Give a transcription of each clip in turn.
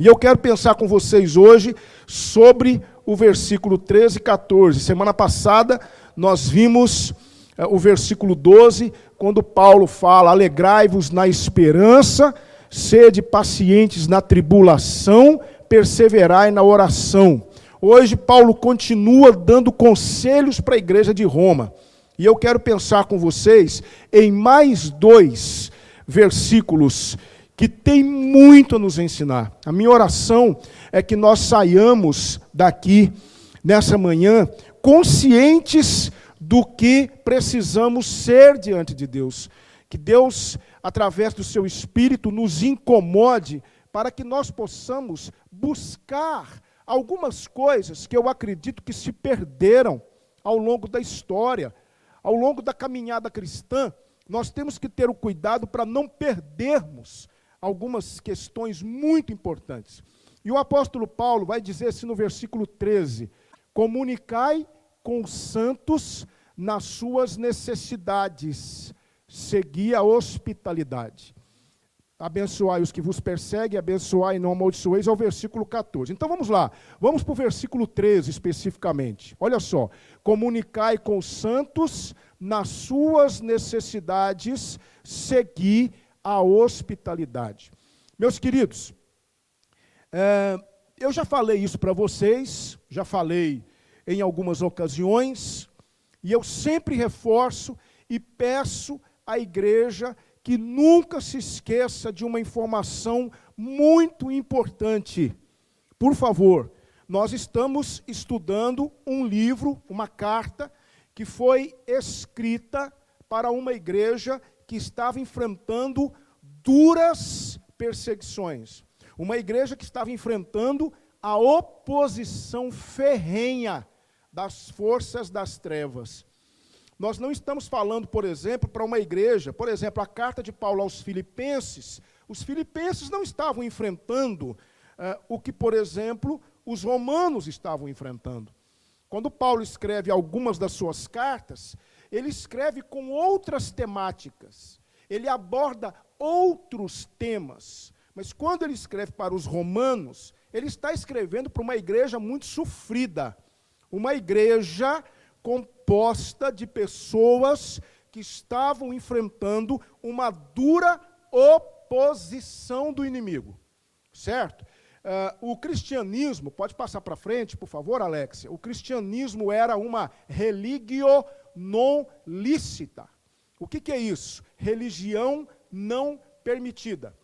E eu quero pensar com vocês hoje sobre o versículo 13 e 14. Semana passada nós vimos o versículo 12, quando Paulo fala: alegrai-vos na esperança, sede pacientes na tribulação, perseverai na oração. Hoje Paulo continua dando conselhos para a igreja de Roma. E eu quero pensar com vocês em mais 2 versículos que tem muito a nos ensinar. A minha oração é que nós saiamos daqui, nessa manhã, conscientes do que precisamos ser diante de Deus. Que Deus, através do seu Espírito, nos incomode para que nós possamos buscar algumas coisas que eu acredito que se perderam ao longo da história, ao longo da caminhada cristã. Nós temos que ter o cuidado para não perdermos algumas questões muito importantes. E o apóstolo Paulo vai dizer assim no versículo 13: comunicai com os santos nas suas necessidades, segui a hospitalidade. Abençoai os que vos perseguem, abençoai e não amaldiçoeis, ao versículo 14. Então vamos lá, vamos para o versículo 13 especificamente. Olha só: comunicai com os santos nas suas necessidades, segui a hospitalidade. Meus queridos, eu já falei isso para vocês, já falei em algumas ocasiões, e eu sempre reforço e peço à igreja que nunca se esqueça de uma informação muito importante. Por favor, nós estamos estudando um livro, uma carta, que foi escrita para uma igreja que estava enfrentando duras perseguições. Uma igreja que estava enfrentando a oposição ferrenha das forças das trevas. Nós não estamos falando, por exemplo, para uma igreja, por exemplo, a carta de Paulo aos Filipenses. Os filipenses não estavam enfrentando o que, por exemplo, os romanos estavam enfrentando. Quando Paulo escreve algumas das suas cartas, ele escreve com outras temáticas. Ele aborda outros temas. Mas quando ele escreve para os romanos, ele está escrevendo para uma igreja muito sofrida. Uma igreja composta de pessoas que estavam enfrentando uma dura oposição do inimigo. Certo? O cristianismo, pode passar para frente, por favor, Alexia. O cristianismo era uma religio non lícita. O que é isso? Religião não permitida.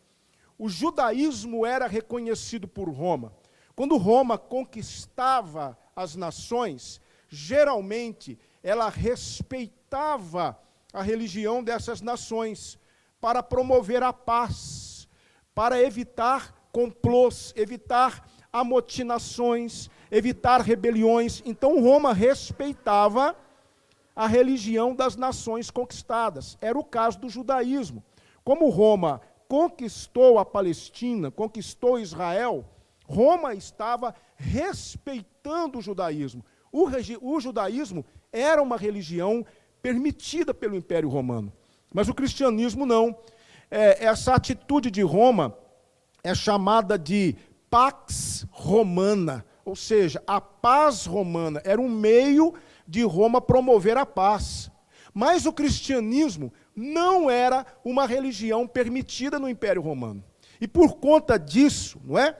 O judaísmo era reconhecido por Roma. Quando Roma conquistava as nações, geralmente ela respeitava a religião dessas nações para promover a paz, para evitar complôs, evitar amotinações, evitar rebeliões. Então Roma respeitava a religião das nações conquistadas. Era o caso do judaísmo. Como Roma conquistou a Palestina, conquistou Israel, Roma estava respeitando o judaísmo. O judaísmo era uma religião permitida pelo Império Romano. Mas o cristianismo não. Essa atitude de Roma é chamada de Pax Romana, ou seja, a paz romana. Era um meio de Roma promover a paz. Mas o cristianismo não era uma religião permitida no Império Romano. E por conta disso, não é?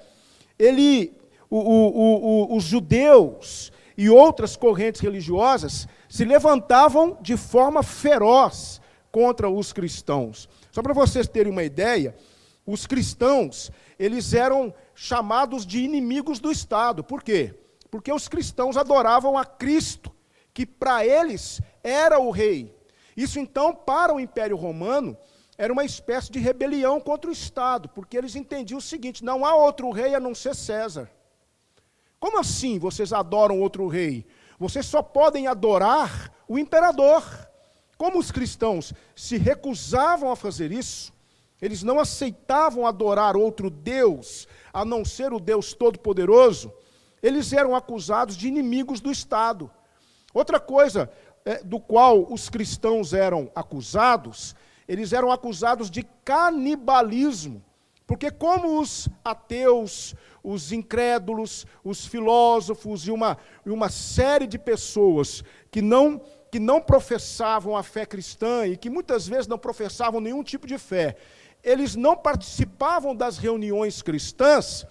Os judeus e outras correntes religiosas se levantavam de forma feroz contra os cristãos. Só para vocês terem uma ideia, os cristãos, eles eram chamados de inimigos do Estado. Por quê? Porque os cristãos adoravam a Cristo, que para eles era o rei. Isso então, para o Império Romano, era uma espécie de rebelião contra o Estado, porque eles entendiam o seguinte: não há outro rei a não ser César. Como assim vocês adoram outro rei? Vocês só podem adorar o imperador. Como os cristãos se recusavam a fazer isso, eles não aceitavam adorar outro Deus, a não ser o Deus Todo-Poderoso, eles eram acusados de inimigos do Estado. Outra coisa do qual os cristãos eram acusados, eles eram acusados de canibalismo, Porque como os ateus, os incrédulos, os filósofos e uma série de pessoas que não professavam a fé cristã e que muitas vezes não professavam nenhum tipo de fé, eles não participavam das reuniões cristãs.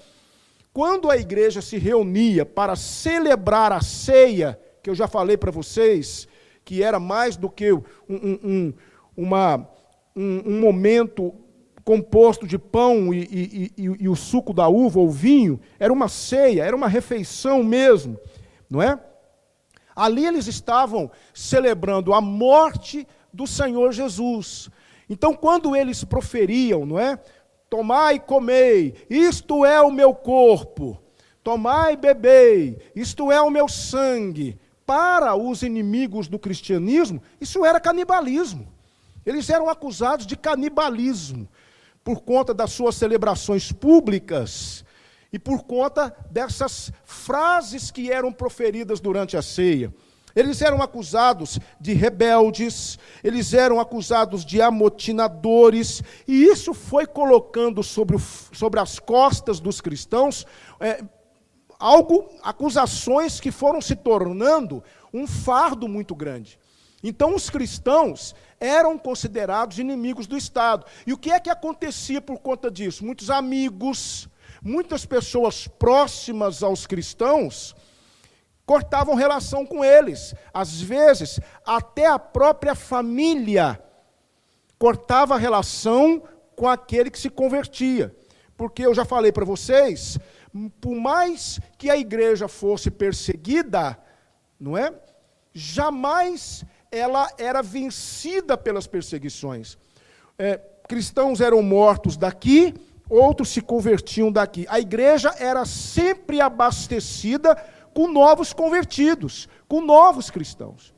Quando a igreja se reunia para celebrar a ceia, que eu já falei para vocês, que era mais do que um momento composto de pão e o suco da uva ou vinho, era uma ceia, era uma refeição mesmo, não é? Ali eles estavam celebrando a morte do Senhor Jesus. Então, quando eles proferiam, não é? Tomai e comei, isto é o meu corpo. Tomai e bebei, isto é o meu sangue. Para os inimigos do cristianismo, isso era canibalismo. Eles eram acusados de canibalismo por conta das suas celebrações públicas e por conta dessas frases que eram proferidas durante a ceia. Eles eram acusados de rebeldes, eles eram acusados de amotinadores, e isso foi colocando sobre as costas dos cristãos acusações que foram se tornando um fardo muito grande. Então os cristãos eram considerados inimigos do Estado. E o que é que acontecia por conta disso? Muitos amigos, muitas pessoas próximas aos cristãos cortavam relação com eles. Às vezes, até a própria família cortava relação com aquele que se convertia. Porque eu já falei para vocês, por mais que a igreja fosse perseguida, não é? Jamais ela era vencida pelas perseguições. Cristãos eram mortos daqui, outros se convertiam daqui. A igreja era sempre abastecida com novos convertidos, com novos cristãos.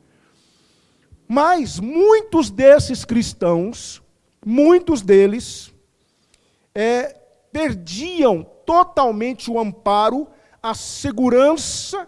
Mas muitos desses cristãos, muitos deles, perdiam totalmente o amparo, a segurança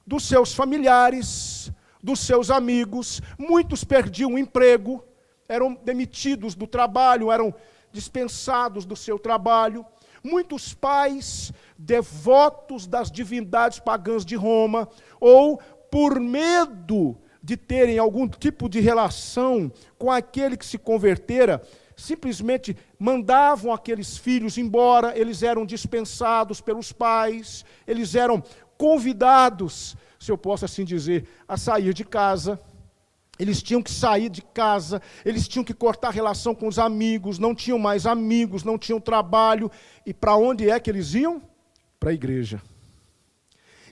dos seus familiares, dos seus amigos. Muitos perdiam o emprego, eram demitidos do trabalho, eram dispensados do seu trabalho. Muitos pais, devotos das divindades pagãs de Roma, ou por medo de terem algum tipo de relação com aquele que se convertera, simplesmente mandavam aqueles filhos embora, eles eram dispensados pelos pais, eles eram convidados, se eu posso assim dizer, a sair de casa. Eles tinham que sair de casa, eles tinham que cortar relação com os amigos, não tinham mais amigos, não tinham trabalho. E para onde é que eles iam? Para a igreja.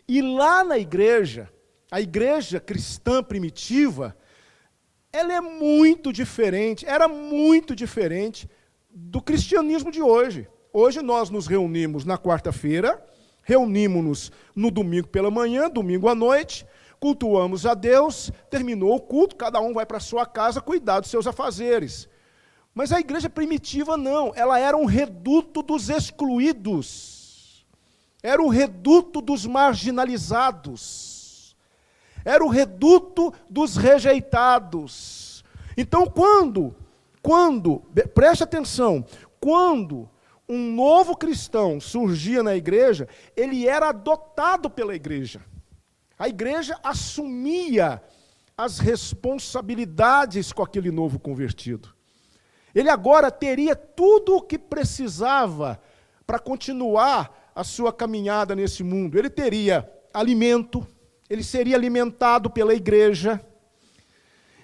E lá na igreja, a igreja cristã primitiva, ela é muito diferente, era muito diferente do cristianismo de hoje. Hoje nós nos reunimos na quarta-feira, reunimos-nos no domingo pela manhã, domingo à noite, cultuamos a Deus, terminou o culto, cada um vai para a sua casa cuidar dos seus afazeres. Mas a igreja primitiva não, ela era um reduto dos excluídos, era o reduto dos marginalizados, era o reduto dos rejeitados. Então, preste atenção, quando um novo cristão surgia na igreja, ele era adotado pela igreja. A igreja assumia as responsabilidades com aquele novo convertido. Ele agora teria tudo o que precisava para continuar a sua caminhada nesse mundo. Ele teria alimento, ele seria alimentado pela igreja,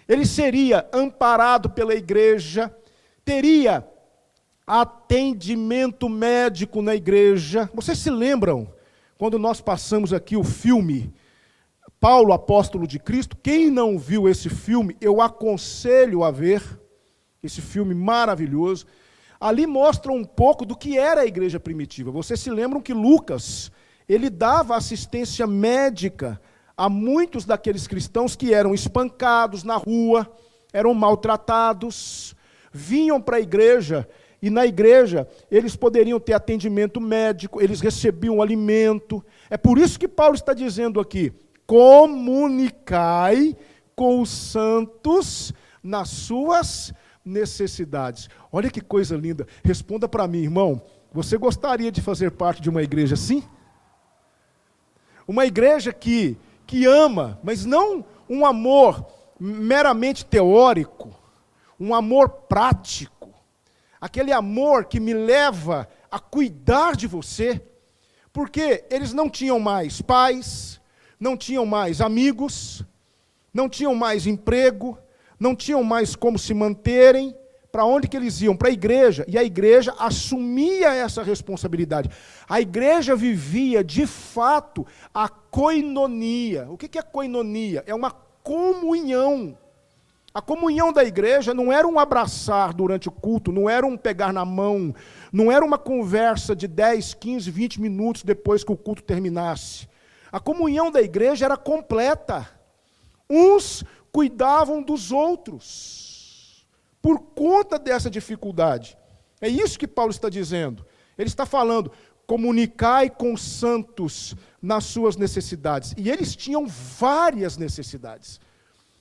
ele seria amparado pela igreja, teria atendimento médico na igreja. Vocês se lembram, quando nós passamos aqui o filme Paulo, apóstolo de Cristo? Quem não viu esse filme, eu aconselho a ver, esse filme maravilhoso. Ali mostra um pouco do que era a igreja primitiva. Vocês se lembram que Lucas, ele dava assistência médica a muitos daqueles cristãos que eram espancados na rua, eram maltratados, vinham para a igreja, e na igreja eles poderiam ter atendimento médico, eles recebiam alimento. É por isso que Paulo está dizendo aqui, comunicai com os santos nas suas necessidades. Olha que coisa linda. Responda para mim, irmão. Você gostaria de fazer parte de uma igreja assim? Uma igreja que ama, mas não um amor meramente teórico, um amor prático. Aquele amor que me leva a cuidar de você. Porque eles não tinham mais pais, não tinham mais amigos, não tinham mais emprego, não tinham mais como se manterem. Para onde que eles iam? Para a igreja. E a igreja assumia essa responsabilidade. A igreja vivia, de fato, a koinonia. O que é koinonia? É uma comunhão. A comunhão da igreja não era um abraçar durante o culto, não era um pegar na mão, não era uma conversa de 10, 15, 20 minutos depois que o culto terminasse. A comunhão da igreja era completa. Uns cuidavam dos outros. Por conta dessa dificuldade. É isso que Paulo está dizendo. Ele está falando, comunicai com os santos nas suas necessidades. E eles tinham várias necessidades.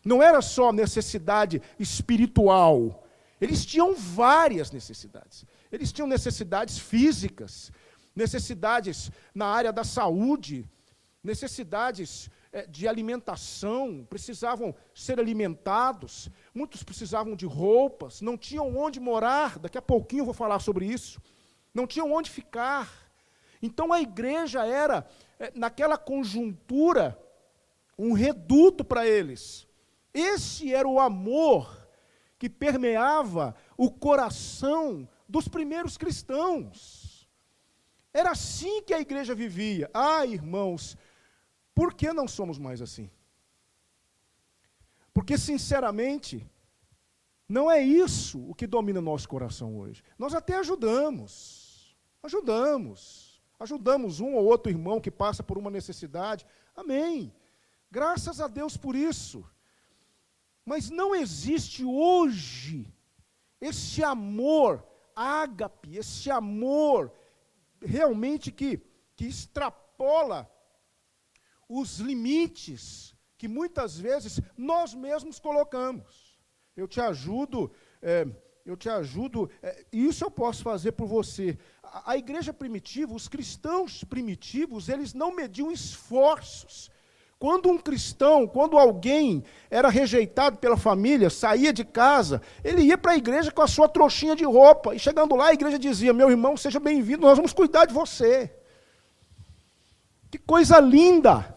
Não era só necessidade espiritual. Eles tinham várias necessidades. Eles tinham necessidades físicas, necessidades na área da saúde, necessidades de alimentação, precisavam ser alimentados, muitos precisavam de roupas, não tinham onde morar, daqui a pouquinho eu vou falar sobre isso, não tinham onde ficar. Então a igreja era, naquela conjuntura, um reduto para eles. Esse era o amor que permeava o coração dos primeiros cristãos. Era assim que a igreja vivia. Ah, irmãos, por que não somos mais assim? Porque, sinceramente, não é isso o que domina nosso coração hoje. Nós até ajudamos um ou outro irmão que passa por uma necessidade. Amém. Graças a Deus por isso. Mas não existe hoje esse amor ágape, esse amor realmente que extrapola os limites que muitas vezes nós mesmos colocamos. Eu te ajudo, isso eu posso fazer por você. A igreja primitiva, os cristãos primitivos, eles não mediam esforços. Quando alguém era rejeitado pela família, saía de casa, ele ia para a igreja com a sua trouxinha de roupa, e chegando lá a igreja dizia, meu irmão, seja bem-vindo, nós vamos cuidar de você. Que coisa linda!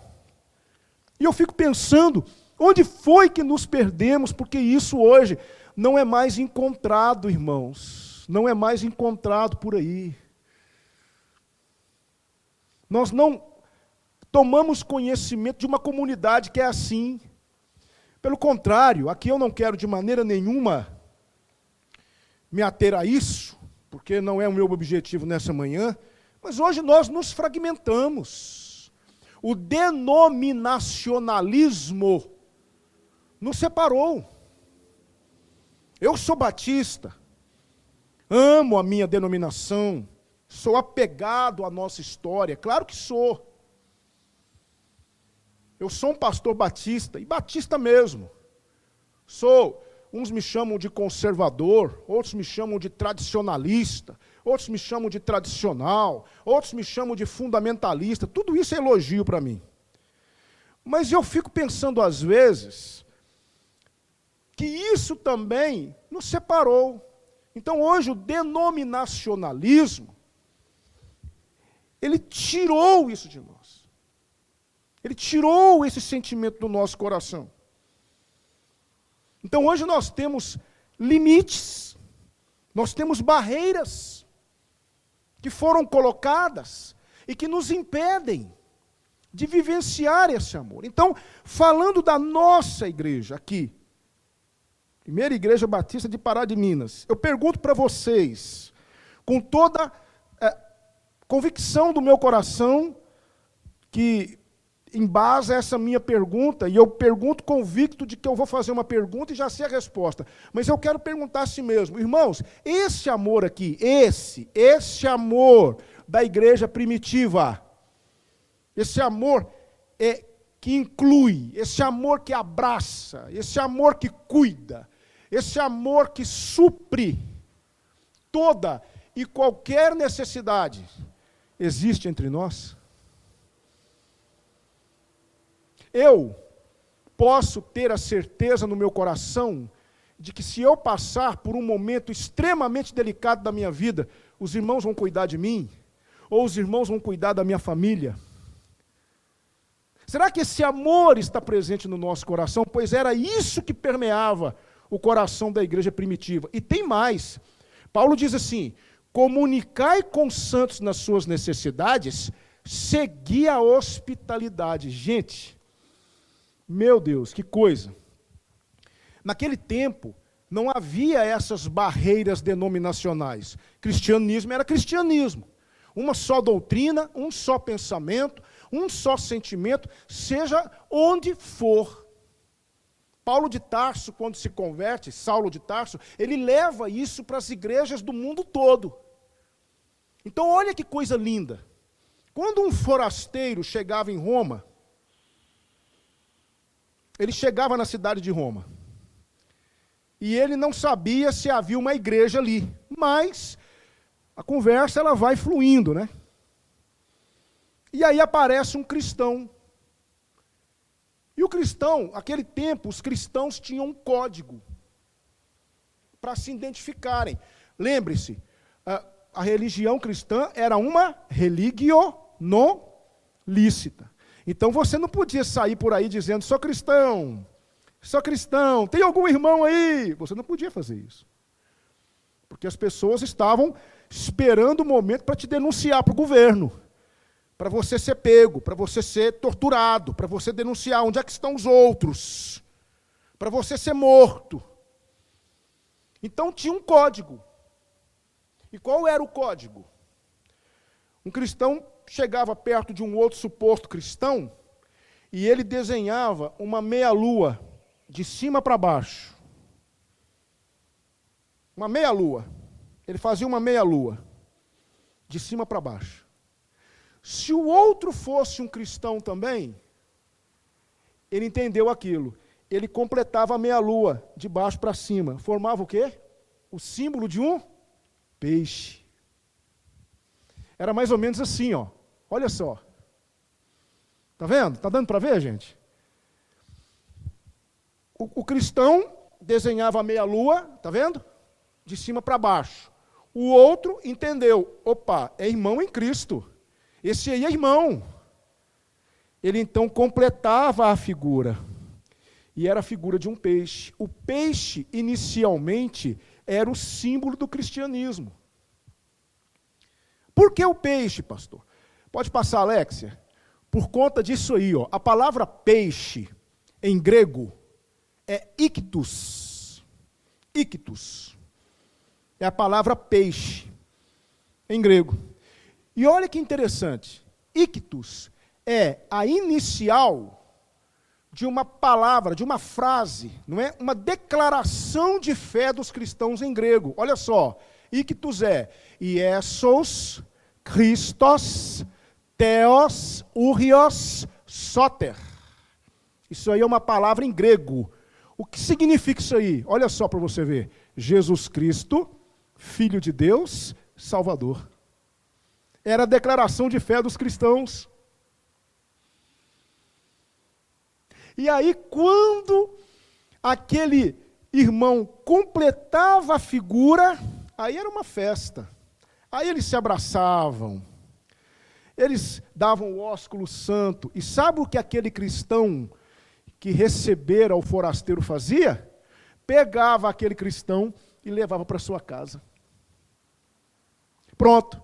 E eu fico pensando, onde foi que nos perdemos? Porque isso hoje não é mais encontrado, irmãos. Não é mais encontrado por aí. Nós não tomamos conhecimento de uma comunidade que é assim. Pelo contrário, aqui eu não quero de maneira nenhuma me ater a isso, porque não é o meu objetivo nessa manhã, mas hoje nós nos fragmentamos. O denominacionalismo nos separou. Eu sou batista, amo a minha denominação, sou apegado à nossa história, claro que sou. Eu sou um pastor batista, e batista mesmo. Uns me chamam de conservador, outros me chamam de tradicionalista, outros me chamam de tradicional, outros me chamam de fundamentalista, tudo isso é elogio para mim. Mas eu fico pensando às vezes que isso também nos separou. Então hoje o denominacionalismo, ele tirou isso de nós. Ele tirou esse sentimento do nosso coração. Então hoje nós temos limites, nós temos barreiras que foram colocadas e que nos impedem de vivenciar esse amor. Então, falando da nossa igreja aqui, Primeira Igreja Batista de Pará de Minas, eu pergunto para vocês, com toda convicção do meu coração, que embasa essa minha pergunta, e eu pergunto convicto de que eu vou fazer uma pergunta e já sei a resposta. Mas eu quero perguntar a si mesmo, irmãos, esse amor aqui, esse amor da igreja primitiva, esse amor que inclui, esse amor que abraça, esse amor que cuida, esse amor que supre toda e qualquer necessidade, existe entre nós? Eu posso ter a certeza no meu coração de que se eu passar por um momento extremamente delicado da minha vida, os irmãos vão cuidar de mim? Ou os irmãos vão cuidar da minha família? Será que esse amor está presente no nosso coração? Pois era isso que permeava o coração da igreja primitiva. E tem mais. Paulo diz assim: comunicai com os santos nas suas necessidades, segui a hospitalidade. Gente, meu Deus, que coisa. Naquele tempo, não havia essas barreiras denominacionais. Cristianismo era cristianismo. Uma só doutrina, um só pensamento, um só sentimento, seja onde for. Paulo de Tarso, quando se converte, Saulo de Tarso, ele leva isso para as igrejas do mundo todo. Então, olha que coisa linda. Quando um forasteiro chegava em Roma, ele chegava na cidade de Roma, e ele não sabia se havia uma igreja ali, mas a conversa ela vai fluindo, né? E aí aparece um cristão. E o cristão, naquele tempo, os cristãos tinham um código para se identificarem. Lembre-se, a religião cristã era uma religio non lícita. Então você não podia sair por aí dizendo, sou cristão, tem algum irmão aí? Você não podia fazer isso. Porque as pessoas estavam esperando o momento para te denunciar para o governo, para você ser pego, para você ser torturado, para você denunciar onde é que estão os outros, para você ser morto. Então tinha um código. E qual era o código? Um cristão chegava perto de um outro suposto cristão e ele desenhava uma meia-lua de cima para baixo. Uma meia-lua. Ele fazia uma meia-lua de cima para baixo. Se o outro fosse um cristão também, ele entendeu aquilo. Ele completava a meia-lua de baixo para cima. Formava o quê? O símbolo de um peixe. Era mais ou menos assim, ó. Olha só. Tá vendo? Tá dando para ver, gente? O cristão desenhava a meia-lua, tá vendo? De cima para baixo. O outro entendeu. Opa, é irmão em Cristo. Esse aí é irmão. Ele então completava a figura. E era a figura de um peixe. O peixe, inicialmente, era o símbolo do cristianismo. Por que o peixe, pastor? Pode passar, Alexia? Por conta disso aí, ó. A palavra peixe, em grego, é ictus. Ictus. É a palavra peixe, em grego. E olha que interessante. Ictus é a inicial de uma palavra, de uma frase, não é? Uma declaração de fé dos cristãos em grego. Olha só, ictus é Iesos, Christos, Theos, Urios, Soter. Isso aí é uma palavra em grego. O que significa isso aí? Olha só para você ver. Jesus Cristo, Filho de Deus, Salvador. Era a declaração de fé dos cristãos. E aí, quando aquele irmão completava a figura, aí era uma festa. Aí eles se abraçavam, eles davam o ósculo santo. E sabe o que aquele cristão que recebera o forasteiro fazia? Pegava aquele cristão e levava para sua casa. Pronto.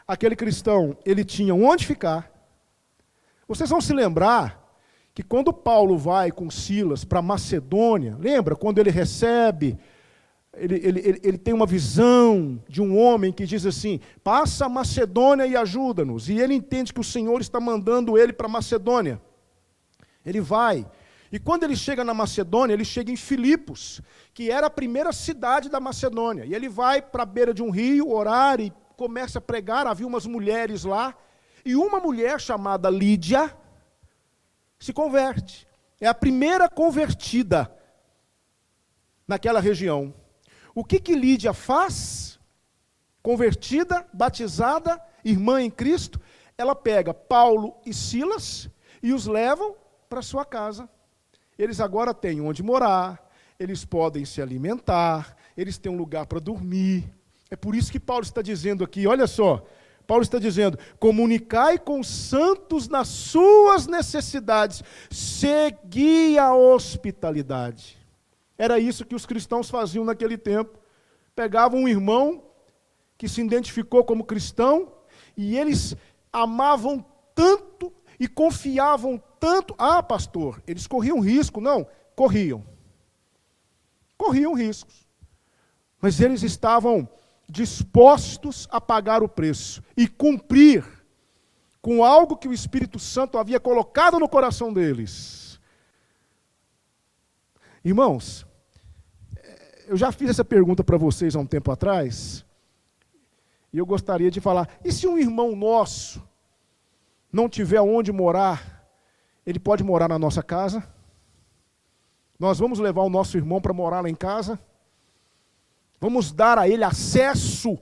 Aquele cristão, ele tinha onde ficar. Vocês vão se lembrar que quando Paulo vai com Silas para Macedônia, lembra? Quando ele recebe, ele tem uma visão de um homem que diz assim, passa a Macedônia e ajuda-nos. E ele entende que o Senhor está mandando ele para Macedônia. Ele vai. E quando ele chega na Macedônia, ele chega em Filipos, que era a primeira cidade da Macedônia. E ele vai para a beira de um rio, orar e começa a pregar. Havia umas mulheres lá. E uma mulher chamada Lídia se converte. É a primeira convertida naquela região. O que Lídia faz? Convertida, batizada, irmã em Cristo, ela pega Paulo e Silas e os levam para sua casa. Eles agora têm onde morar, eles podem se alimentar, eles têm um lugar para dormir. É por isso que Paulo está dizendo aqui, olha só, Paulo está dizendo, comunicai com os santos nas suas necessidades, segui a hospitalidade. Era isso que os cristãos faziam naquele tempo. Pegavam um irmão que se identificou como cristão, e eles amavam tanto e confiavam tanto. Ah, pastor, eles corriam risco. Não, corriam. Corriam riscos. Mas eles estavam dispostos a pagar o preço e cumprir com algo que o Espírito Santo havia colocado no coração deles. Irmãos, eu já fiz essa pergunta para vocês há um tempo atrás, e eu gostaria de falar, e se um irmão nosso não tiver onde morar, ele pode morar na nossa casa? Nós vamos levar o nosso irmão para morar lá em casa? Vamos dar a ele acesso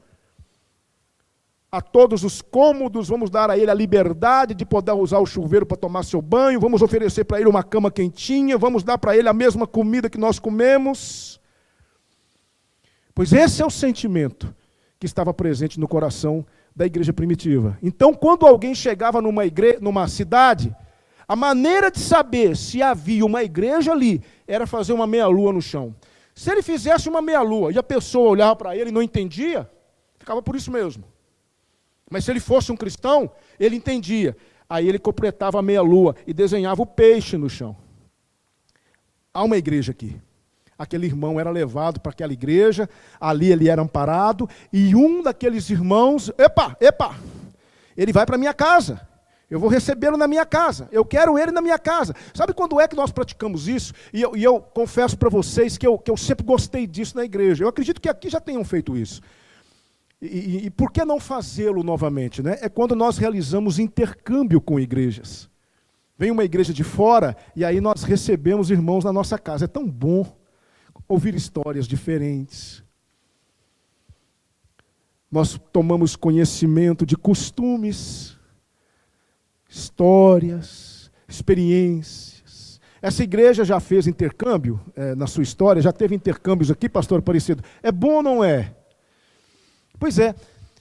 a todos os cômodos, vamos dar a ele a liberdade de poder usar o chuveiro para tomar seu banho, vamos oferecer para ele uma cama quentinha, vamos dar para ele a mesma comida que nós comemos. Pois esse é o sentimento que estava presente no coração da igreja primitiva. Então, quando alguém chegava numa cidade, a maneira de saber se havia uma igreja ali era fazer uma meia-lua no chão. Se ele fizesse uma meia-lua e a pessoa olhava para ele e não entendia, ficava por isso mesmo. Mas se ele fosse um cristão, ele entendia. Aí ele completava a meia-lua e desenhava o peixe no chão. Há uma igreja aqui. Aquele irmão era levado para aquela igreja, ali ele era amparado, e um daqueles irmãos, ele vai para a minha casa, eu vou recebê-lo na minha casa, eu quero ele na minha casa. Sabe quando é que nós praticamos isso? E eu confesso para vocês que eu sempre gostei disso na igreja, eu acredito que aqui já tenham feito isso. E por que não fazê-lo novamente? Né? É quando nós realizamos intercâmbio com igrejas. Vem uma igreja de fora, e aí nós recebemos irmãos na nossa casa, é tão bom ouvir histórias diferentes. Nós tomamos conhecimento de costumes, histórias, experiências. Essa igreja já fez intercâmbio na sua história? Já teve intercâmbios aqui, pastor Aparecido? É bom ou não é? Pois é.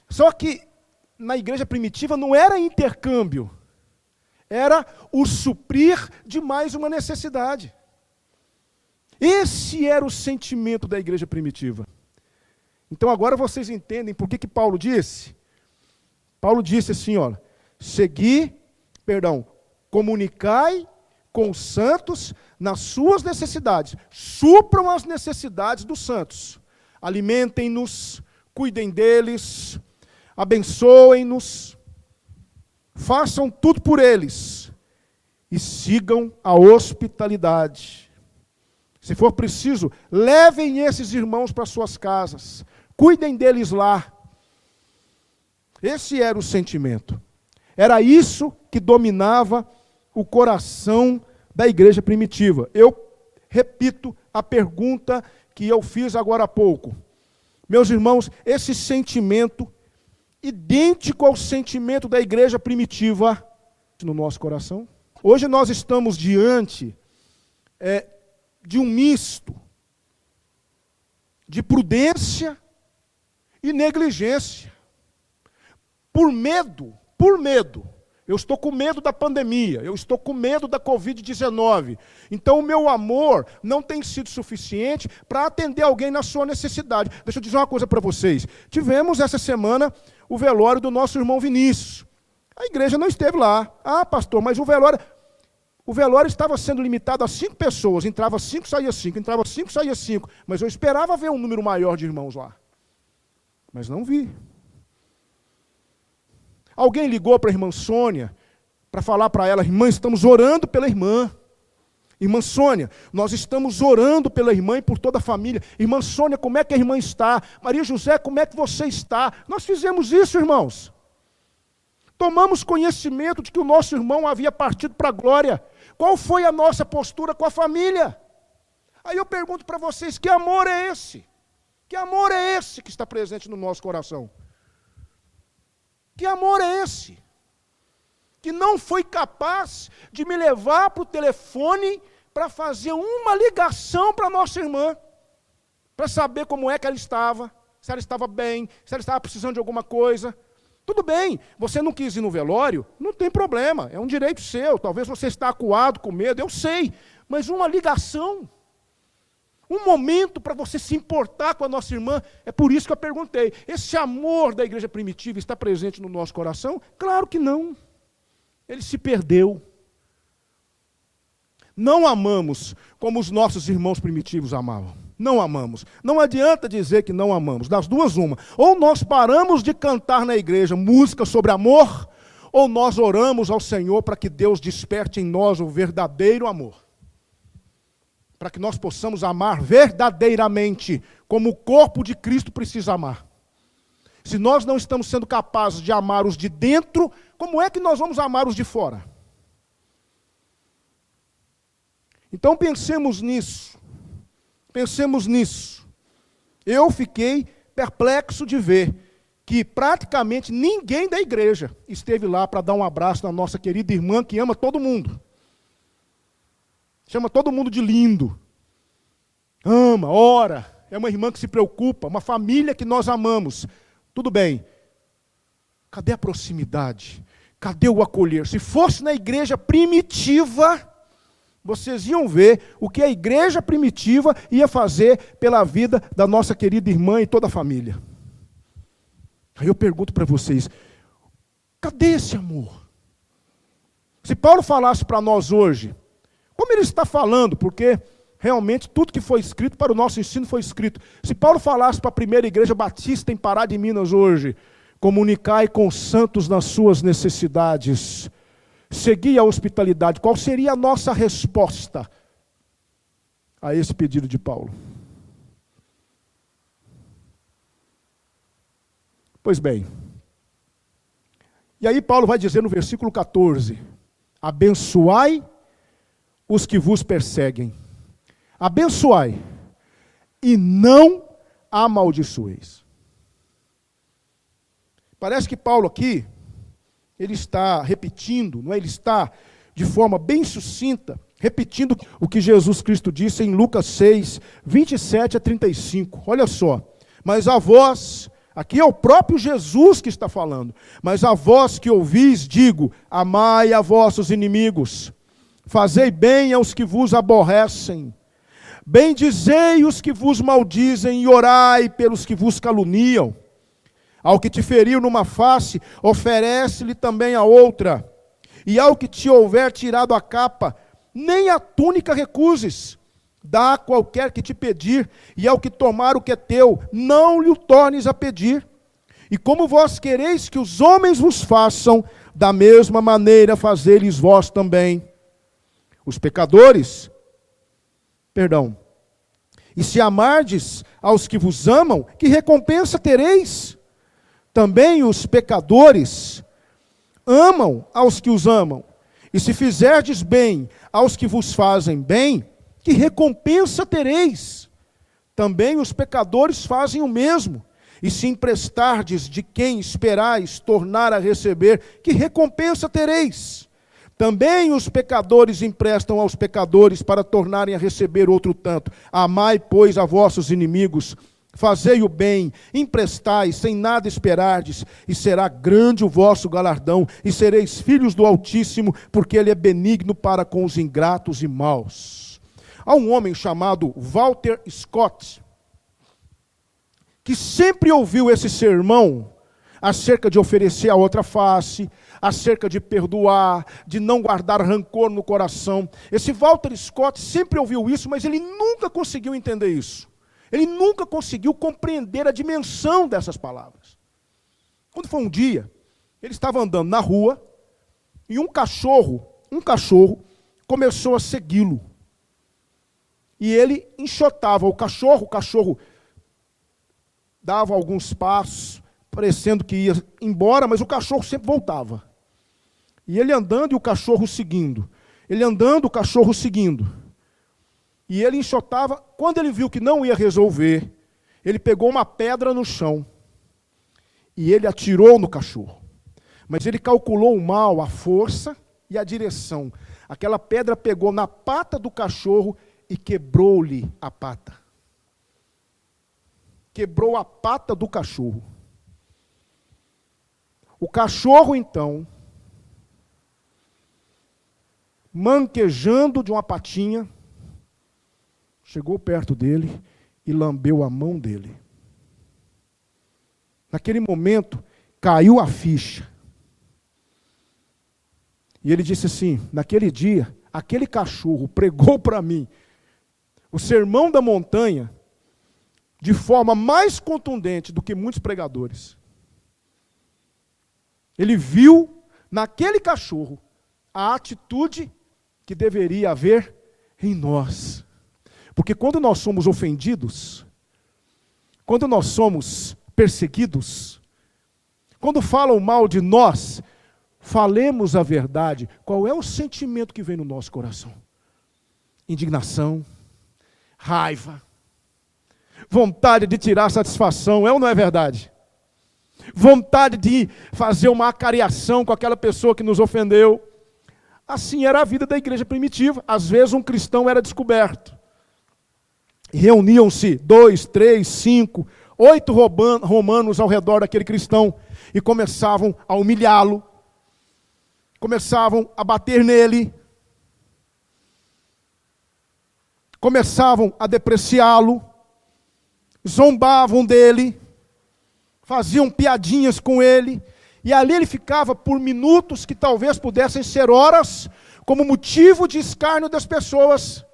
Só que na igreja primitiva não era intercâmbio. Era o suprir de mais uma necessidade. Esse era o sentimento da igreja primitiva. Então agora vocês entendem por que Paulo disse? Paulo disse assim, olha, comunicai com os santos nas suas necessidades, supram as necessidades dos santos, alimentem-nos, cuidem deles, abençoem-nos, façam tudo por eles e sigam a hospitalidade. Se for preciso, levem esses irmãos para suas casas, cuidem deles lá. Esse era o sentimento. Era isso que dominava o coração da igreja primitiva. Eu repito a pergunta que eu fiz agora há pouco. Meus irmãos, esse sentimento, idêntico ao sentimento da igreja primitiva no nosso coração. Hoje nós estamos diante de um misto de prudência e negligência. Por medo, eu estou com medo da pandemia, eu estou com medo da Covid-19. Então o meu amor não tem sido suficiente para atender alguém na sua necessidade. Deixa eu dizer uma coisa para vocês. Tivemos essa semana o velório do nosso irmão Vinícius. A igreja não esteve lá. Ah, pastor, mas o velório estava sendo limitado a 5 pessoas, entrava 5, saía 5, entrava 5, saía 5. Mas eu esperava ver um número maior de irmãos lá. Mas não vi. Alguém ligou para a irmã Sônia, para falar para ela, irmã, estamos orando pela irmã. Irmã Sônia, nós estamos orando pela irmã e por toda a família. Irmã Sônia, como é que a irmã está? Maria José, como é que você está? Nós fizemos isso, irmãos. Tomamos conhecimento de que o nosso irmão havia partido para a glória. Qual foi a nossa postura com a família? Aí eu pergunto para vocês, que amor é esse? Que amor é esse que está presente no nosso coração? Que amor é esse? Que não foi capaz de me levar para o telefone para fazer uma ligação para nossa irmã, para saber como é que ela estava, se ela estava bem, se ela estava precisando de alguma coisa. Tudo bem, você não quis ir no velório, não tem problema, é um direito seu, talvez você está acuado, com medo, eu sei, mas uma ligação, um momento para você se importar com a nossa irmã, é por isso que eu perguntei, esse amor da igreja primitiva está presente no nosso coração? Claro que não, ele se perdeu. Não amamos como os nossos irmãos primitivos amavam. Não amamos. Não adianta dizer que não amamos. Das duas, uma. Ou nós paramos de cantar na igreja música sobre amor, ou nós oramos ao Senhor para que Deus desperte em nós o verdadeiro amor. Para que nós possamos amar verdadeiramente, como o corpo de Cristo precisa amar. Se nós não estamos sendo capazes de amar os de dentro, como é que nós vamos amar os de fora? Então pensemos nisso. Pensemos nisso. Eu fiquei perplexo de ver que praticamente ninguém da igreja esteve lá para dar um abraço na nossa querida irmã que ama todo mundo. Chama todo mundo de lindo. Ama, ora. É uma irmã que se preocupa, uma família que nós amamos. Tudo bem. Cadê a proximidade? Cadê o acolher? Se fosse na igreja primitiva, vocês iam ver o que a igreja primitiva ia fazer pela vida da nossa querida irmã e toda a família. Aí eu pergunto para vocês, cadê esse amor? Se Paulo falasse para nós hoje, como ele está falando, porque realmente tudo que foi escrito para o nosso ensino foi escrito. Se Paulo falasse para a primeira igreja batista em Pará de Minas hoje, comunicai com os santos nas suas necessidades, segui a hospitalidade, qual seria a nossa resposta a esse pedido de Paulo? Pois bem, e aí Paulo vai dizer no versículo 14, abençoai os que vos perseguem, abençoai e não amaldiçoeis. Parece que Paulo aqui, ele está repetindo, não é? Ele está de forma bem sucinta, repetindo o que Jesus Cristo disse em Lucas 6, 27 a 35. Olha só, mas a vós, aqui é o próprio Jesus que está falando, mas a vós que ouvis, digo, amai a vossos inimigos, fazei bem aos que vos aborrecem, bendizei os que vos maldizem e orai pelos que vos caluniam. Ao que te feriu numa face, oferece-lhe também a outra. E ao que te houver tirado a capa, nem a túnica recuses. Dá a qualquer que te pedir, e ao que tomar o que é teu, não lhe o tornes a pedir. E como vós quereis que os homens vos façam, da mesma maneira fazei-lhes vós também. Os pecadores, e se amardes aos que vos amam, que recompensa tereis? Também os pecadores amam aos que os amam. E se fizerdes bem aos que vos fazem bem, que recompensa tereis? Também os pecadores fazem o mesmo. E se emprestardes de quem esperais tornar a receber, que recompensa tereis? Também os pecadores emprestam aos pecadores para tornarem a receber outro tanto. Amai, pois, a vossos inimigos, fazei o bem, emprestai, sem nada esperardes, e será grande o vosso galardão, e sereis filhos do Altíssimo, porque Ele é benigno para com os ingratos e maus. Há um homem chamado Walter Scott, que sempre ouviu esse sermão acerca de oferecer a outra face, acerca de perdoar, de não guardar rancor no coração. Esse Walter Scott sempre ouviu isso, mas ele nunca conseguiu entender isso. Ele nunca conseguiu compreender a dimensão dessas palavras. Quando foi um dia, ele estava andando na rua e um cachorro começou a segui-lo. E ele enxotava o cachorro dava alguns passos, parecendo que ia embora, mas o cachorro sempre voltava. E ele andando e o cachorro seguindo. Ele andando, o cachorro seguindo. E ele enxotava. Quando ele viu que não ia resolver, ele pegou uma pedra no chão e ele atirou no cachorro. Mas ele calculou mal a força e a direção. Aquela pedra pegou na pata do cachorro e quebrou-lhe a pata. Quebrou a pata do cachorro. O cachorro, então, manquejando de uma patinha, chegou perto dele e lambeu a mão dele. Naquele momento, caiu a ficha. E ele disse assim, naquele dia, aquele cachorro pregou para mim o sermão da montanha de forma mais contundente do que muitos pregadores. Ele viu naquele cachorro a atitude que deveria haver em nós. Porque quando nós somos ofendidos, quando nós somos perseguidos, quando falam mal de nós, falemos a verdade. Qual é o sentimento que vem no nosso coração? Indignação, raiva, vontade de tirar satisfação, é ou não é verdade? Vontade de fazer uma acariação com aquela pessoa que nos ofendeu. Assim era a vida da igreja primitiva. Às vezes um cristão era descoberto. Reuniam-se 2, 3, 5, 8 romanos ao redor daquele cristão e começavam a humilhá-lo, começavam a bater nele, começavam a depreciá-lo, zombavam dele, faziam piadinhas com ele, e ali ele ficava por minutos que talvez pudessem ser horas, como motivo de escárnio das pessoas.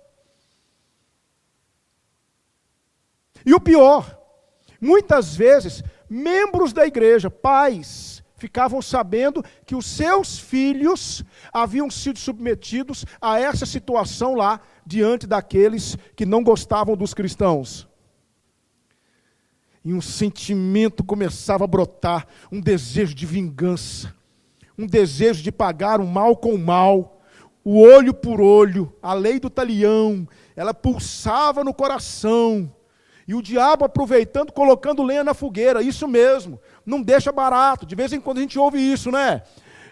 E o pior, muitas vezes, membros da igreja, pais, ficavam sabendo que os seus filhos haviam sido submetidos a essa situação lá, diante daqueles que não gostavam dos cristãos. E um sentimento começava a brotar, um desejo de vingança, um desejo de pagar o mal com o mal, o olho por olho, a lei do talião, ela pulsava no coração. E o diabo aproveitando, colocando lenha na fogueira, isso mesmo, não deixa barato. De vez em quando a gente ouve isso, né?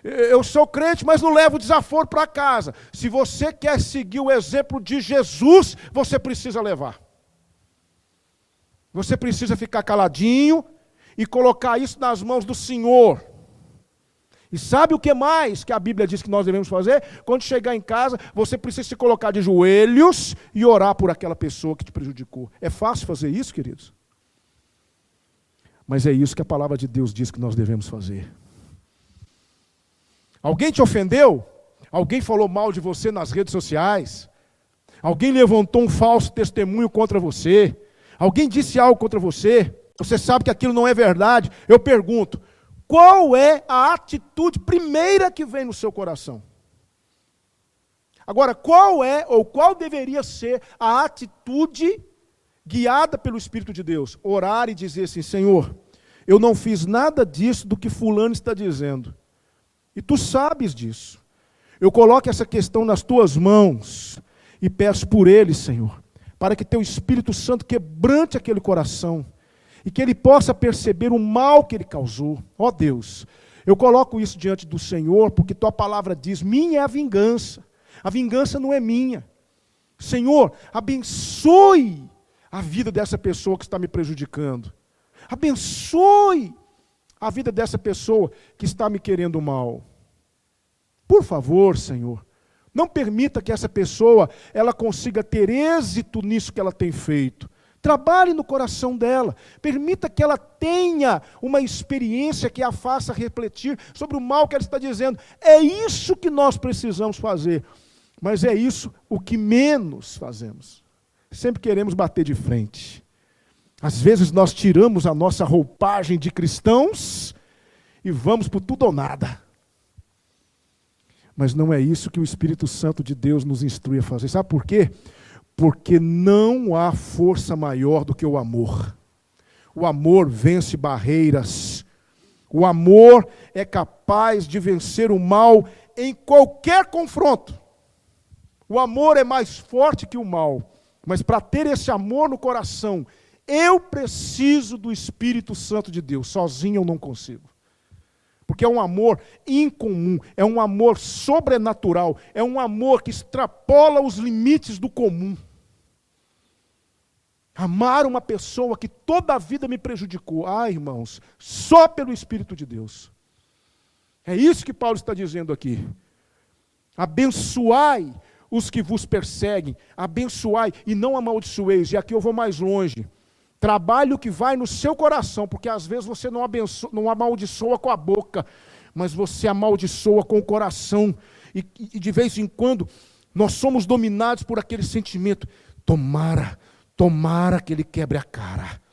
Eu sou crente, mas não levo desaforo para casa. Se você quer seguir o exemplo de Jesus, você precisa levar. Você precisa ficar caladinho e colocar isso nas mãos do Senhor. E sabe o que mais que a Bíblia diz que nós devemos fazer? Quando chegar em casa, você precisa se colocar de joelhos e orar por aquela pessoa que te prejudicou. É fácil fazer isso, queridos? Mas é isso que a palavra de Deus diz que nós devemos fazer. Alguém te ofendeu? Alguém falou mal de você nas redes sociais? Alguém levantou um falso testemunho contra você? Alguém disse algo contra você? Você sabe que aquilo não é verdade? Eu pergunto, qual é a atitude primeira que vem no seu coração? Agora, qual é ou qual deveria ser a atitude guiada pelo Espírito de Deus? Orar e dizer assim, Senhor, eu não fiz nada disso do que fulano está dizendo. E tu sabes disso. Eu coloco essa questão nas tuas mãos e peço por ele, Senhor, para que teu Espírito Santo quebrante aquele coração e que ele possa perceber o mal que ele causou. Ó Deus, eu coloco isso diante do Senhor, porque tua palavra diz, minha é a vingança não é minha. Senhor, abençoe a vida dessa pessoa que está me prejudicando. Abençoe a vida dessa pessoa que está me querendo mal. Por favor, Senhor, não permita que essa pessoa ela consiga ter êxito nisso que ela tem feito. Trabalhe no coração dela. Permita que ela tenha uma experiência que a faça refletir sobre o mal que ela está dizendo. É isso que nós precisamos fazer. Mas é isso o que menos fazemos. Sempre queremos bater de frente. Às vezes nós tiramos a nossa roupagem de cristãos e vamos por tudo ou nada. Mas não é isso que o Espírito Santo de Deus nos instrui a fazer. Sabe por quê? Porque não há força maior do que o amor. O amor vence barreiras. O amor é capaz de vencer o mal em qualquer confronto. O amor é mais forte que o mal. Mas para ter esse amor no coração, eu preciso do Espírito Santo de Deus. Sozinho eu não consigo. Porque é um amor incomum, é um amor sobrenatural, é um amor que extrapola os limites do comum. Amar uma pessoa que toda a vida me prejudicou. Irmãos, só pelo Espírito de Deus. É isso que Paulo está dizendo aqui. Abençoai os que vos perseguem, abençoai e não amaldiçoeis. E aqui eu vou mais longe. Trabalhe o que vai no seu coração, porque às vezes você não amaldiçoa com a boca, mas você amaldiçoa com o coração. E de vez em quando nós somos dominados por aquele sentimento. Tomara que ele quebre a cara.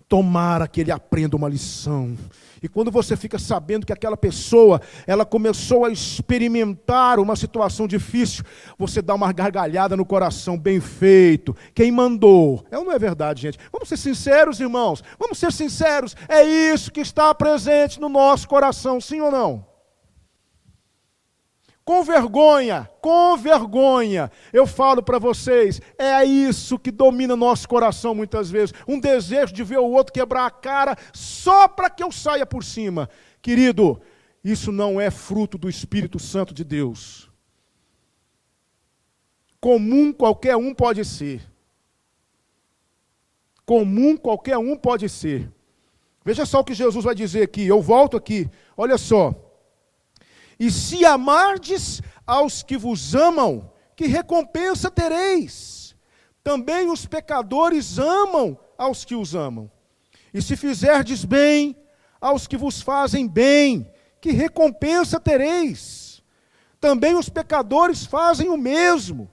Tomara que ele aprenda uma lição. E quando você fica sabendo que aquela pessoa, ela começou a experimentar uma situação difícil, você dá uma gargalhada no coração, bem feito. Quem mandou? Não é verdade, gente? Vamos ser sinceros, irmãos. Vamos ser sinceros. É isso que está presente no nosso coração, sim ou não? Com vergonha, eu falo para vocês, é isso que domina nosso coração muitas vezes. Um desejo de ver o outro quebrar a cara só para que eu saia por cima. Querido, isso não é fruto do Espírito Santo de Deus. Comum qualquer um pode ser. Comum qualquer um pode ser. Veja só o que Jesus vai dizer aqui, eu volto aqui, olha só. E se amardes aos que vos amam, que recompensa tereis? Também os pecadores amam aos que os amam. E se fizerdes bem aos que vos fazem bem, que recompensa tereis? Também os pecadores fazem o mesmo.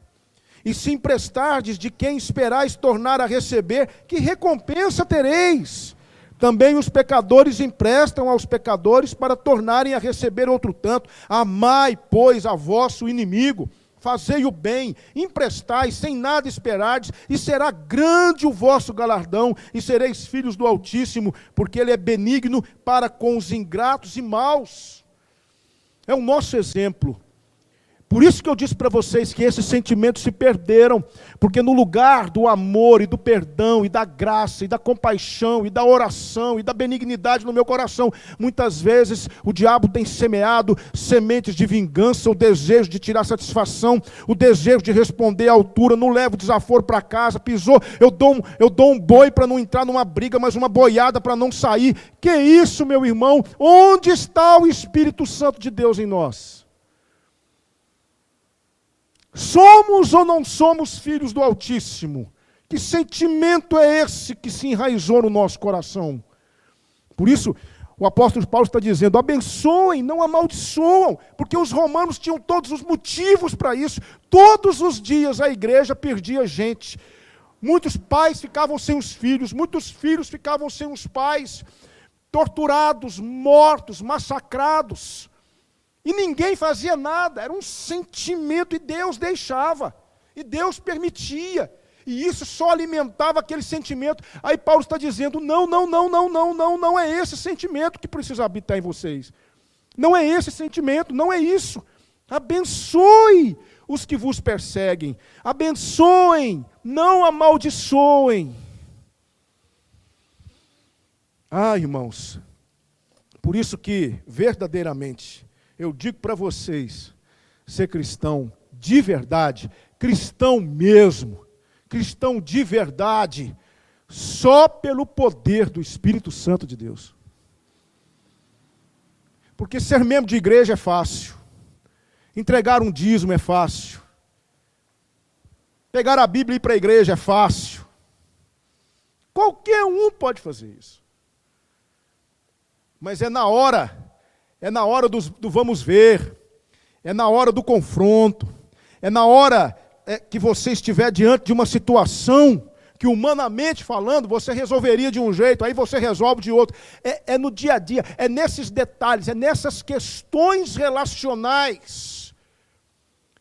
E se emprestardes de quem esperais tornar a receber, que recompensa tereis? Também os pecadores emprestam aos pecadores para tornarem a receber outro tanto. Amai, pois, a vosso inimigo, fazei o bem, emprestai, sem nada esperardes, e será grande o vosso galardão, e sereis filhos do Altíssimo, porque Ele é benigno para com os ingratos e maus. É o nosso exemplo. Por isso que eu disse para vocês que esses sentimentos se perderam, porque no lugar do amor e do perdão e da graça e da compaixão e da oração e da benignidade no meu coração, muitas vezes o diabo tem semeado sementes de vingança, o desejo de tirar satisfação, o desejo de responder à altura, não levo desaforo para casa, pisou, eu dou um boi para não entrar numa briga, mas uma boiada para não sair. Que isso, meu irmão? Onde está o Espírito Santo de Deus em nós? Somos ou não somos filhos do Altíssimo? Que sentimento é esse que se enraizou no nosso coração? Por isso, o apóstolo Paulo está dizendo, abençoem, não amaldiçoam, porque os romanos tinham todos os motivos para isso. Todos os dias a igreja perdia gente. Muitos pais ficavam sem os filhos, muitos filhos ficavam sem os pais, torturados, mortos, massacrados. E ninguém fazia nada, era um sentimento, e Deus deixava, e Deus permitia, e isso só alimentava aquele sentimento. Aí Paulo está dizendo, não é esse sentimento que precisa habitar em vocês. Não é esse sentimento, não é isso. Abençoe os que vos perseguem, abençoem, não amaldiçoem. Irmãos, por isso que, verdadeiramente, eu digo para vocês, ser cristão de verdade, cristão mesmo, cristão de verdade, só pelo poder do Espírito Santo de Deus. Porque ser membro de igreja é fácil, entregar um dízimo é fácil, pegar a Bíblia e ir para a igreja é fácil. Qualquer um pode fazer isso. Mas é na hora do vamos ver, é na hora do confronto, é na hora que você estiver diante de uma situação que, humanamente falando, você resolveria de um jeito, aí você resolve de outro. É no dia a dia, é nesses detalhes, é nessas questões relacionais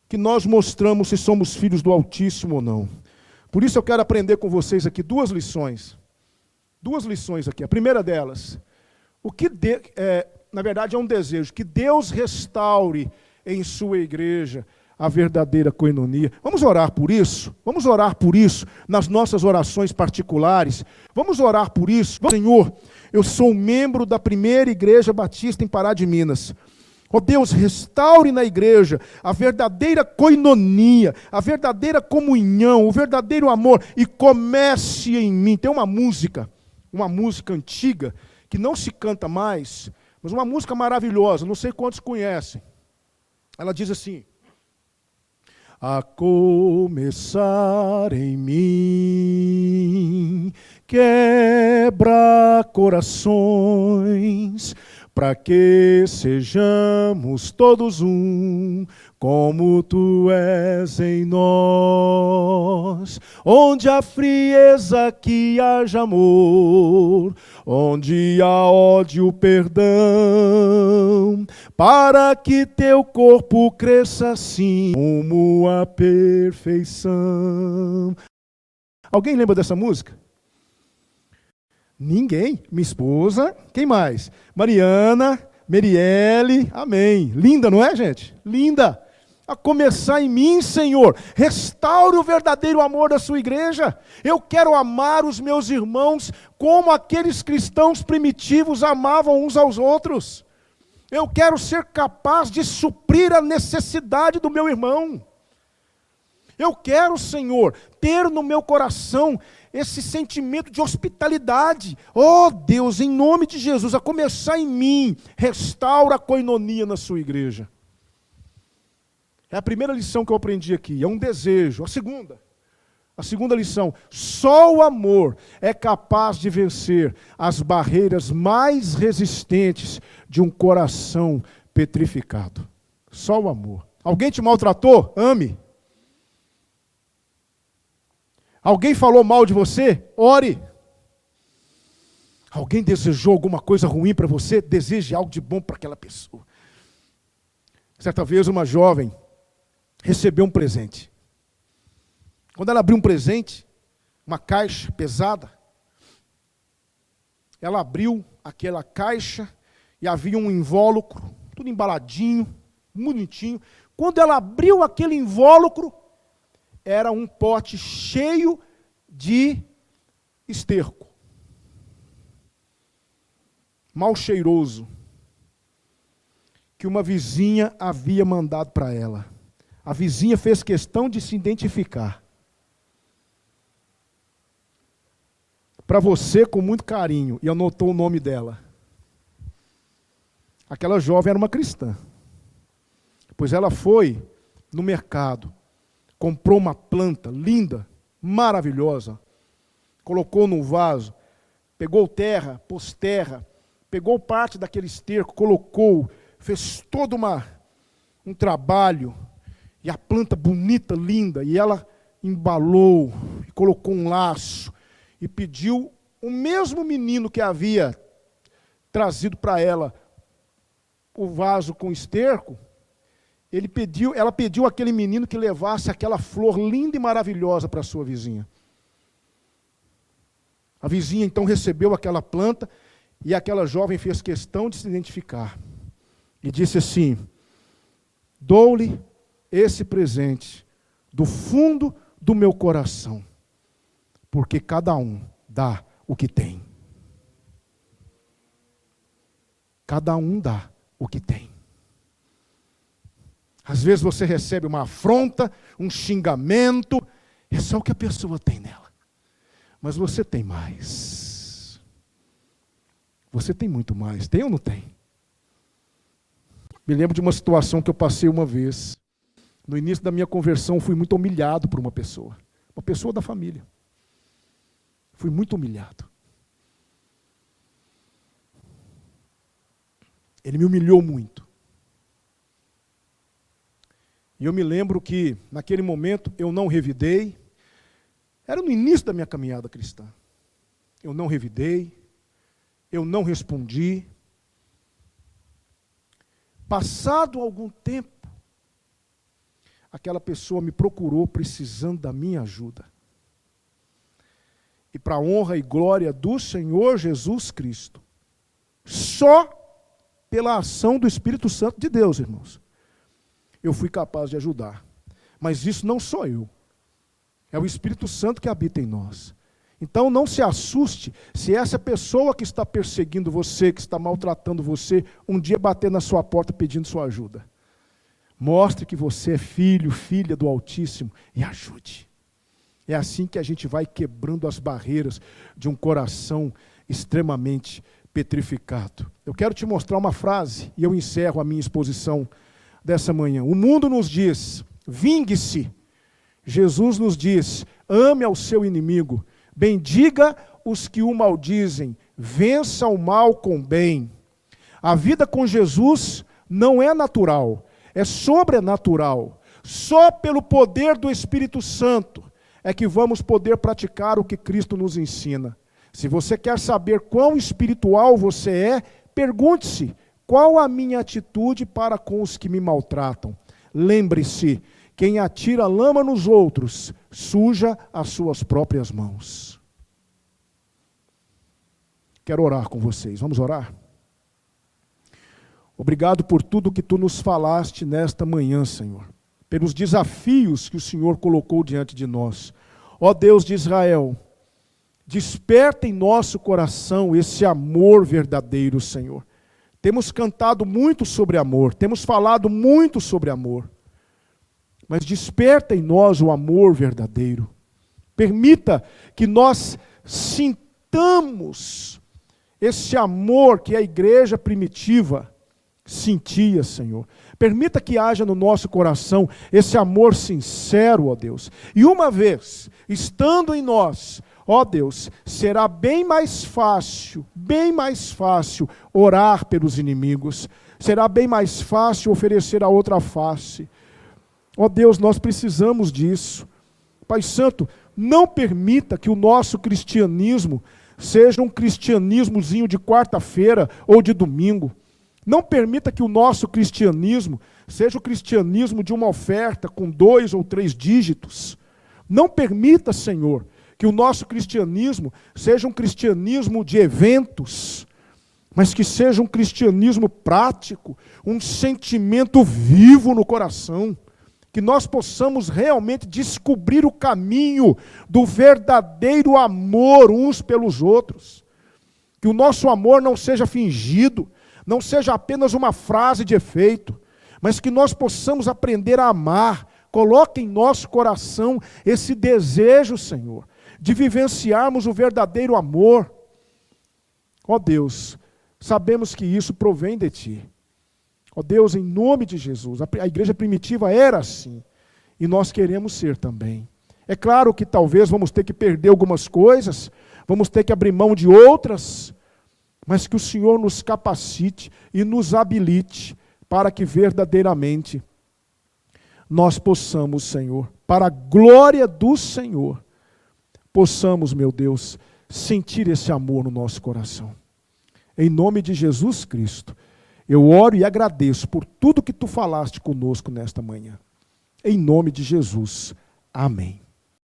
que nós mostramos se somos filhos do Altíssimo ou não. Por isso eu quero aprender com vocês aqui duas lições. Duas lições aqui. A primeira delas, na verdade é um desejo, que Deus restaure em sua igreja a verdadeira koinonia. Vamos orar por isso? Vamos orar por isso nas nossas orações particulares. Vamos orar por isso. Senhor, eu sou membro da primeira igreja batista em Pará de Minas. Ó Deus, restaure na igreja a verdadeira koinonia, a verdadeira comunhão, o verdadeiro amor, e comece em mim. Tem uma música antiga, que não se canta mais, mas uma música maravilhosa, não sei quantos conhecem. Ela diz assim: a começar em mim, quebra corações, para que sejamos todos um, como tu és em nós. Onde há frieza, que haja amor, onde há ódio, perdão, para que teu corpo cresça assim, rumo à perfeição. Alguém lembra dessa música? Ninguém. Minha esposa. Quem mais? Mariana, Meriele. Amém. Linda, não é, gente? Linda. A começar em mim, Senhor. Restaure o verdadeiro amor da sua igreja. Eu quero amar os meus irmãos como aqueles cristãos primitivos amavam uns aos outros. Eu quero ser capaz de suprir a necessidade do meu irmão. Eu quero, Senhor, ter no meu coração esse sentimento de hospitalidade. Oh Deus, em nome de Jesus, a começar em mim, restaura a koinonia na sua igreja. É a primeira lição que eu aprendi aqui, é um desejo. A segunda lição: só o amor é capaz de vencer as barreiras mais resistentes de um coração petrificado. Só o amor. Alguém te maltratou? Ame. Alguém falou mal de você? Ore. Alguém desejou alguma coisa ruim para você? Deseje algo de bom para aquela pessoa. Certa vez uma jovem recebeu um presente. Quando ela abriu um presente, uma caixa pesada, ela abriu aquela caixa e havia um invólucro, tudo embaladinho, bonitinho. Quando ela abriu aquele invólucro, era um pote cheio de esterco. Mal cheiroso. Que uma vizinha havia mandado para ela. A vizinha fez questão de se identificar. Para você, com muito carinho, e anotou o nome dela. Aquela jovem era uma cristã. Pois ela foi no mercado, comprou uma planta linda, maravilhosa, colocou num vaso, pegou terra, pôs terra, pegou parte daquele esterco, colocou, fez todo um trabalho, e a planta bonita, linda, e ela embalou, e colocou um laço, e pediu o mesmo menino que havia trazido para ela o vaso com esterco. Ela pediu àquele menino que levasse aquela flor linda e maravilhosa para a sua vizinha. A vizinha então recebeu aquela planta e aquela jovem fez questão de se identificar. E disse assim: dou-lhe esse presente do fundo do meu coração, porque cada um dá o que tem. Cada um dá o que tem. Às vezes você recebe uma afronta, um xingamento, é só o que a pessoa tem nela. Mas você tem mais. Você tem muito mais. Tem ou não tem? Me lembro de uma situação que eu passei uma vez. No início da minha conversão, fui muito humilhado por uma pessoa da família. Fui muito humilhado. Ele me humilhou muito. E eu me lembro que, naquele momento, eu não revidei. Era no início da minha caminhada cristã. Eu não revidei, eu não respondi. Passado algum tempo, aquela pessoa me procurou precisando da minha ajuda. E para a honra e glória do Senhor Jesus Cristo, só pela ação do Espírito Santo de Deus, irmãos, eu fui capaz de ajudar. Mas isso não sou eu. É o Espírito Santo que habita em nós. Então não se assuste se essa pessoa que está perseguindo você, que está maltratando você, um dia bater na sua porta pedindo sua ajuda. Mostre que você é filho, filha do Altíssimo e ajude. É assim que a gente vai quebrando as barreiras de um coração extremamente petrificado. Eu quero te mostrar uma frase e eu encerro a minha exposição dessa manhã. O mundo nos diz, vingue-se. Jesus nos diz, ame ao seu inimigo, bendiga os que o maldizem, vença o mal com bem. A vida com Jesus não é natural, é sobrenatural. Só pelo poder do Espírito Santo é que vamos poder praticar o que Cristo nos ensina. Se você quer saber quão espiritual você é, pergunte-se, qual a minha atitude para com os que me maltratam? Lembre-se, quem atira lama nos outros, suja as suas próprias mãos. Quero orar com vocês, vamos orar? Obrigado por tudo que tu nos falaste nesta manhã, Senhor. Pelos desafios que o Senhor colocou diante de nós. Ó Deus de Israel, desperta em nosso coração esse amor verdadeiro, Senhor. Temos cantado muito sobre amor, temos falado muito sobre amor. Mas desperta em nós o amor verdadeiro. Permita que nós sintamos esse amor que a igreja primitiva sentia, Senhor. Permita que haja no nosso coração esse amor sincero, ó Deus. E uma vez, estando em nós, ó Deus, será bem mais fácil orar pelos inimigos. Será bem mais fácil oferecer a outra face. Ó Deus, nós precisamos disso. Pai Santo, não permita que o nosso cristianismo seja um cristianismozinho de quarta-feira ou de domingo. Não permita que o nosso cristianismo seja o cristianismo de uma oferta com 2 ou 3 dígitos. Não permita, Senhor, que o nosso cristianismo seja um cristianismo de eventos, mas que seja um cristianismo prático, um sentimento vivo no coração. Que nós possamos realmente descobrir o caminho do verdadeiro amor uns pelos outros. Que o nosso amor não seja fingido, não seja apenas uma frase de efeito, mas que nós possamos aprender a amar. Coloque em nosso coração esse desejo, Senhor, de vivenciarmos o verdadeiro amor. Ó Deus, sabemos que isso provém de Ti. Ó Deus, em nome de Jesus, a igreja primitiva era assim, e nós queremos ser também. É claro que talvez vamos ter que perder algumas coisas, vamos ter que abrir mão de outras, mas que o Senhor nos capacite e nos habilite para que verdadeiramente nós possamos, Senhor, para a glória do Senhor, possamos, meu Deus, sentir esse amor no nosso coração. Em nome de Jesus Cristo, eu oro e agradeço por tudo que Tu falaste conosco nesta manhã. Em nome de Jesus. Amém.